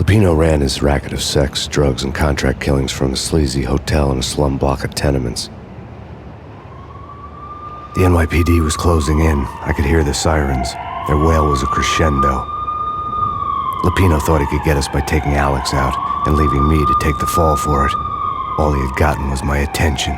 Lupino ran his racket of sex, drugs, and contract killings from a sleazy hotel in a slum block of tenements. The NYPD was closing in. I could hear the sirens. Their wail was a crescendo. Lupino thought he could get us by taking Alex out and leaving me to take the fall for it. All he had gotten was my attention.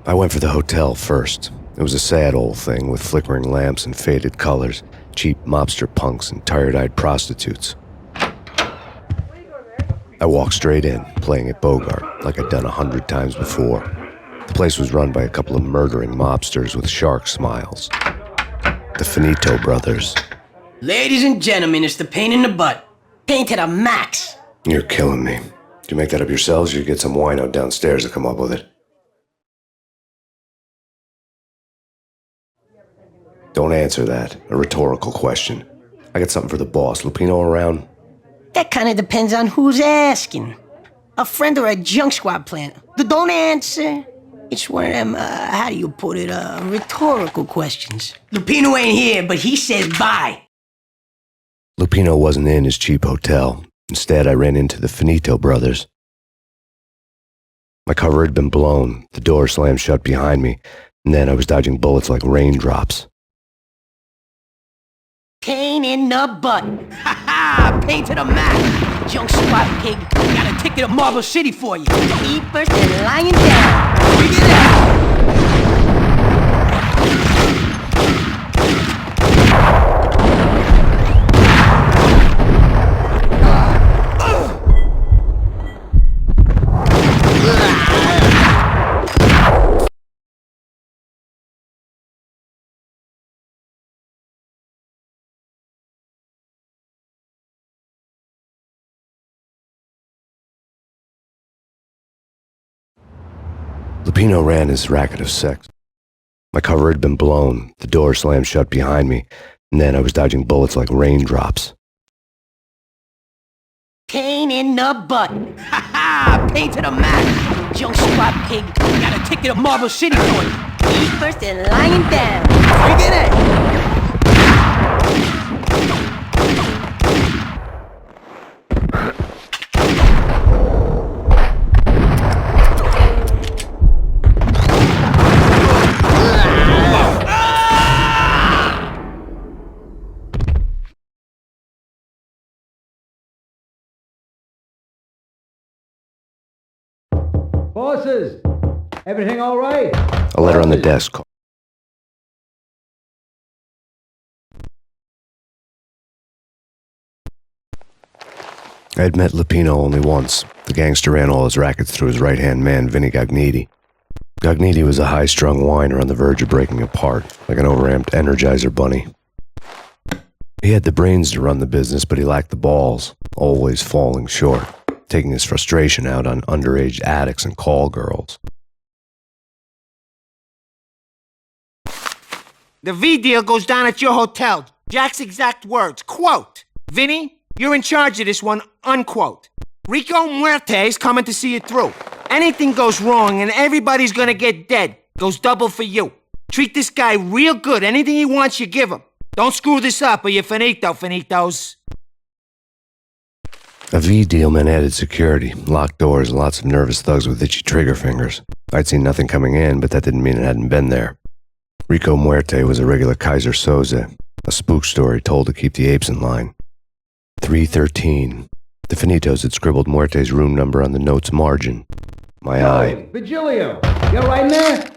I went for the hotel first. It was a sad old thing with flickering lamps and faded colors, cheap mobster punks and tired-eyed prostitutes. I walked straight in, playing at Bogart, like I'd done 100 times before. The place was run by a couple of murdering mobsters with shark smiles. The Finito brothers. Ladies and gentlemen, it's the pain in the butt. Pain to the max. You're killing me. Do you make that up yourselves, or you get some wino downstairs to come up with it? Don't answer that. A rhetorical question. I got something for the boss. Lupino around? That kind of depends on who's asking. A friend or a junk squad plant. Don't answer. It's one of them, how do you put it, rhetorical questions. Lupino ain't here, but he says bye. Lupino wasn't in his cheap hotel. Instead, I ran into the Finito brothers. My cover had been blown. The door slammed shut behind me, and then I was dodging bullets like raindrops. Pain in the butt. Ha ha! Pain to the max. Junk squad pig. Got a ticket to Marble City for you. Eat first and lying down. Bring it out! Lupino ran his racket of sex. My cover had been blown. The door slammed shut behind me, and then I was dodging bullets like raindrops. Pain in the butt. Ha ha! Pain to the max. Junk squad pig. Got a ticket to Marble City for you. Eat first and lying down. Bring it in. Bosses, everything all right? A letter on the desk. I had met Lupino only once. The gangster ran all his rackets through his right-hand man, Vinny Gagniti. Gagniti was a high-strung whiner on the verge of breaking apart, like an overamped Energizer bunny. He had the brains to run the business, but he lacked the balls, always falling short, taking his frustration out on underage addicts and call girls. The V deal goes down at your hotel. Jack's exact words, quote, "Vinny, you're in charge of this one," unquote. Rico Muerte's coming to see it through. Anything goes wrong and everybody's gonna get dead. Goes double for you. Treat this guy real good. Anything he wants, you give him. Don't screw this up or you're finito, finitos. A V deal meant added security, locked doors, and lots of nervous thugs with itchy trigger fingers. I'd seen nothing coming in, but that didn't mean it hadn't been there. Rico Muerte was a regular Kaiser Soze, a spook story told to keep the apes in line. 313. The Finitos had scribbled Muerte's room number on the note's margin. My eye. Vigilio, you right in there?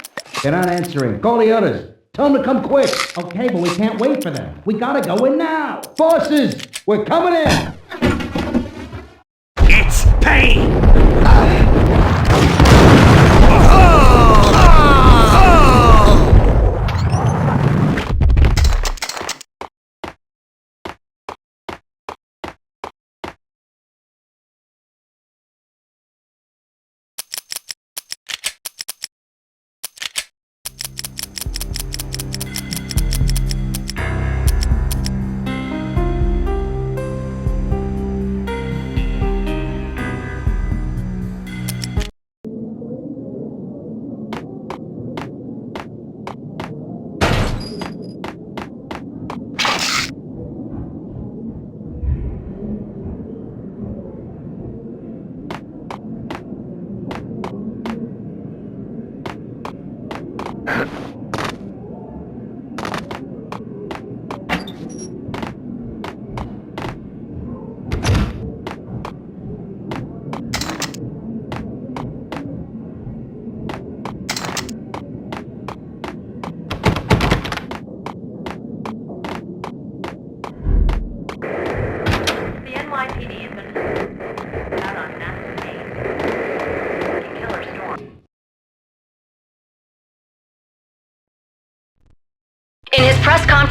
They're not answering. Call the others. Tell them to come quick. Okay, but we can't wait for them. We gotta go in now. Bosses, we're coming in. It's pain!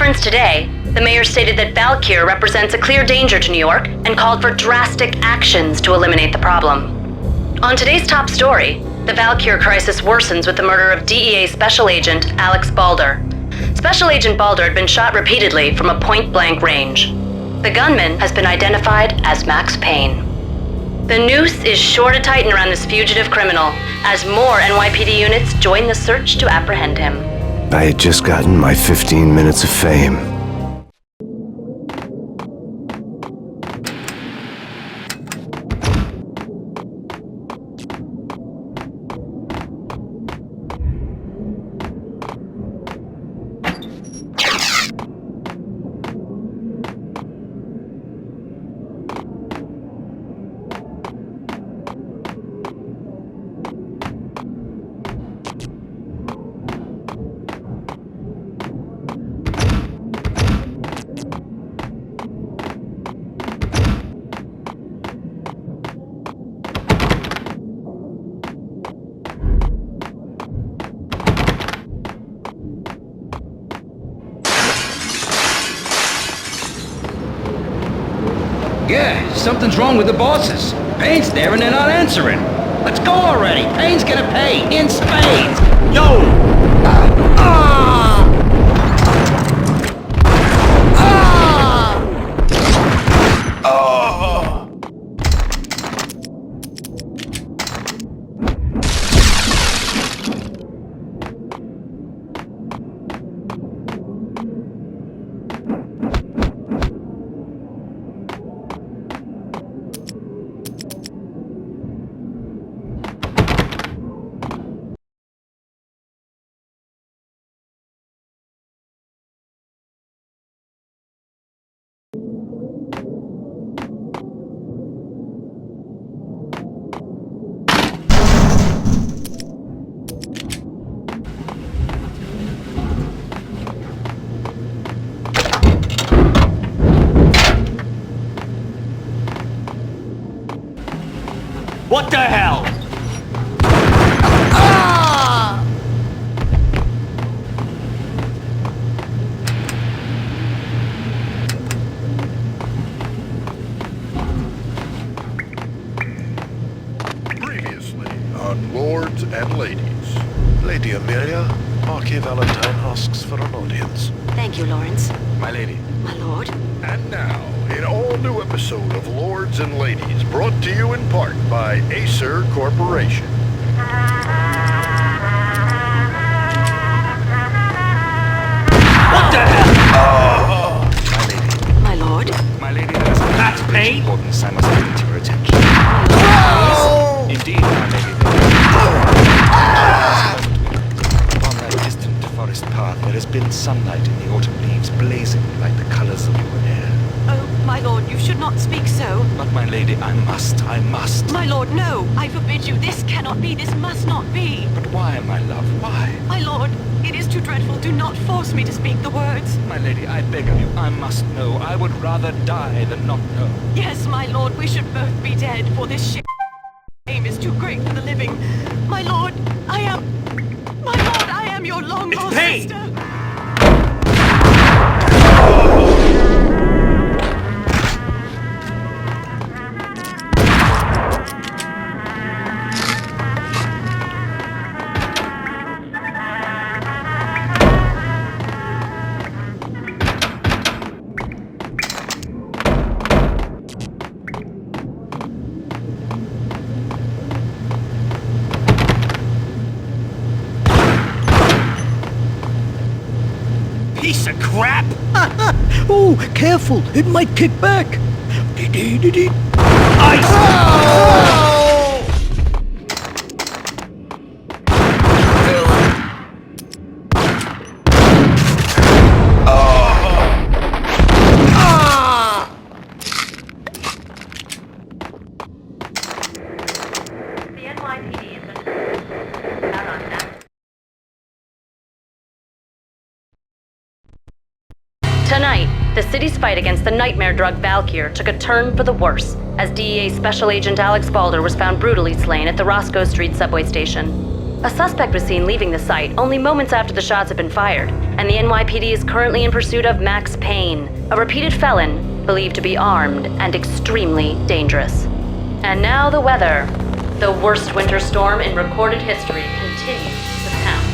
conference today, the mayor stated that Valkyr represents a clear danger to New York and called for drastic actions to eliminate the problem. On today's top story, the Valkyr crisis worsens with the murder of DEA Special Agent Alex Balder. Special Agent Balder had been shot repeatedly from a point-blank range. The gunman has been identified as Max Payne. The noose is sure to tighten around this fugitive criminal as more NYPD units join the search to apprehend him. I had just gotten my 15 minutes of fame. Yeah, something's wrong with the bosses. Payne's there and they're not answering. Let's go already. Payne's gonna pay in spades. Yo! What the hell? Previously on Lords and Ladies. Lady Amelia, Marquis Valentine asks for an audience. Thank you, Lawrence. My lady. My lord. And now, an all-new episode of Lords and Ladies, brought to you in part by Acer Corporation. What the hell? My lady. My lord. My lady, there is Max Payne? importance I must bring to your attention. Indeed, my lady. On that distant forest path, there has been sunlight in the autumn leaves blazing like the colors of your hair. Oh, my lord, you should not speak so. But my lady, I must. My lord, no. I forbid you. This cannot be. This must not be. But why, my love, why? My lord, it is too dreadful. Do not force me to speak the words. My lady, I beg of you, I must know. I would rather die than not know. Yes, my lord, we should both be dead, for this shame is too great for the living. My lord, I am your long-lost Payne! sister. Piece of crap! Oh, careful! It might kick back! Ice! The NYPD has been out on that. Tonight, the city's fight against the nightmare drug Valkyr took a turn for the worse as DEA Special Agent Alex Balder was found brutally slain at the Roscoe Street subway station. A suspect was seen leaving the site only moments after the shots had been fired, and the NYPD is currently in pursuit of Max Payne, a repeated felon believed to be armed and extremely dangerous. And now the weather. The worst winter storm in recorded history continues to pound.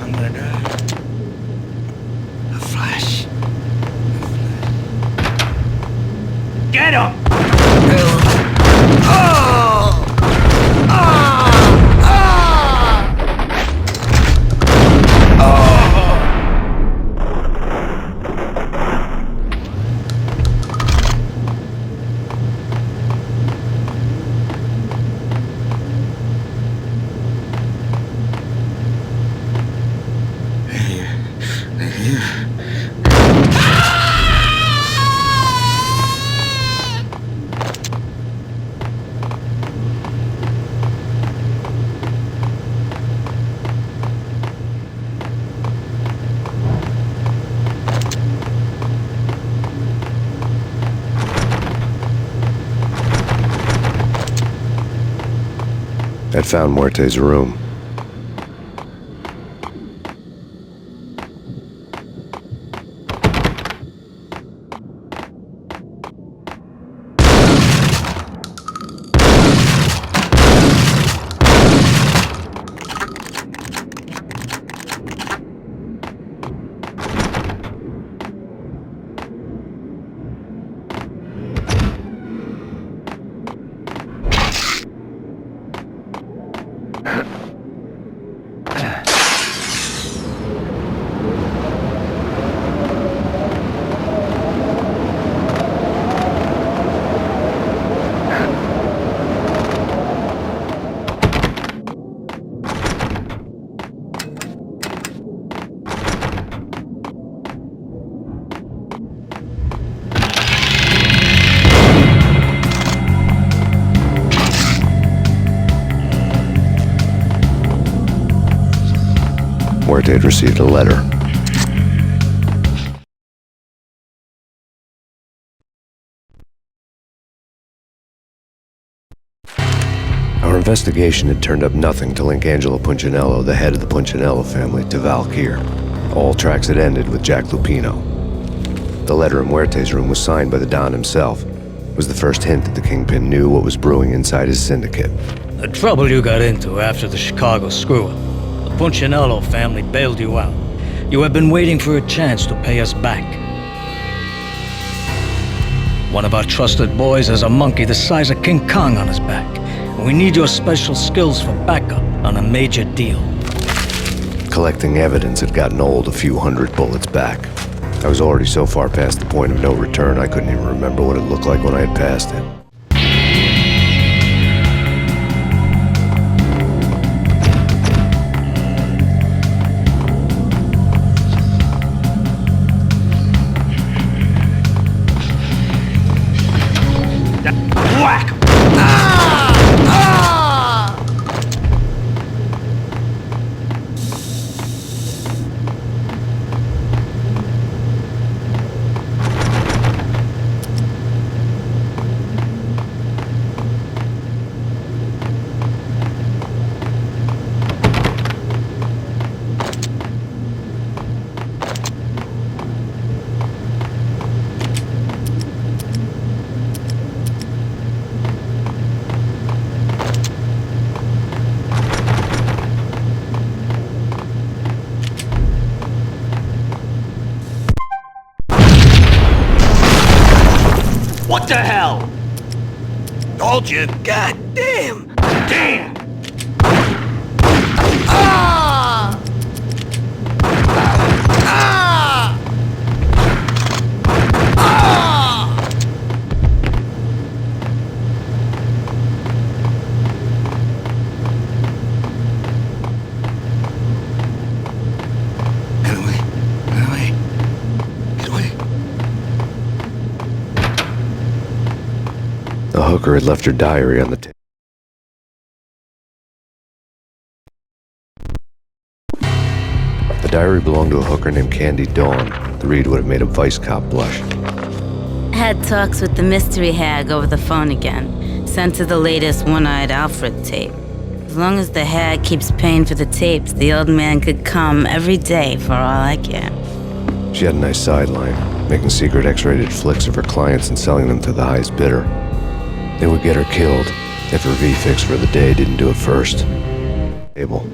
I'm gonna die. A flash. Get him! I'd found Muerte's room. Muerte had received a letter. Our investigation had turned up nothing to link Angelo Punchinello, the head of the Punchinello family, to Val Kier. All tracks had ended with Jack Lupino. The letter in Muerte's room was signed by the Don himself. It was the first hint that the Kingpin knew what was brewing inside his syndicate. The trouble you got into after the Chicago screw-up. The Punchinello family bailed you out. You have been waiting for a chance to pay us back. One of our trusted boys has a monkey the size of King Kong on his back. And we need your special skills for backup on a major deal. Collecting evidence had gotten old a few hundred bullets back. I was already so far past the point of no return I couldn't even remember what it looked like when I had passed it. Whack! What the hell? Told you. God damn! Damn! hooker had left her diary on the table. The diary belonged to a hooker named Candy Dawn. The read would have made a vice cop blush. Had talks with the mystery hag over the phone again. Sent her the latest One-Eyed Alfred tape. As long as the hag keeps paying for the tapes, the old man could come every day for all I care. She had a nice sideline, making secret X-rated flicks of her clients and selling them to the highest bidder. They would get her killed if her V-fix for the day didn't do it first. Table.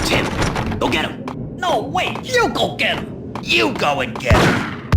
Tim, go get him. No, wait, you go get him. You go and get him.